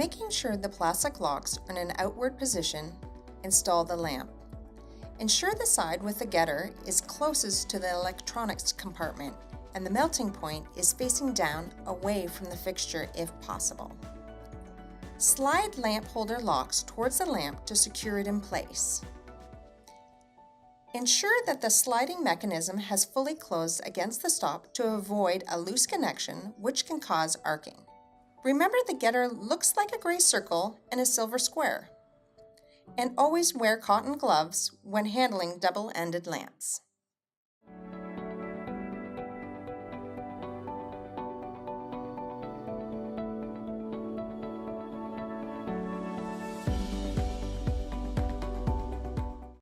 Making sure the plastic locks are in an outward position, install the lamp. Ensure the side with the getter is closest to the electronics compartment and the melting point is facing down away from the fixture if possible. Slide lamp holder locks towards the lamp to secure it in place. Ensure that the sliding mechanism has fully closed against the stop to avoid a loose connection which can cause arcing. Remember the getter looks like a gray circle and a silver square. And always wear cotton gloves when handling double-ended lamps.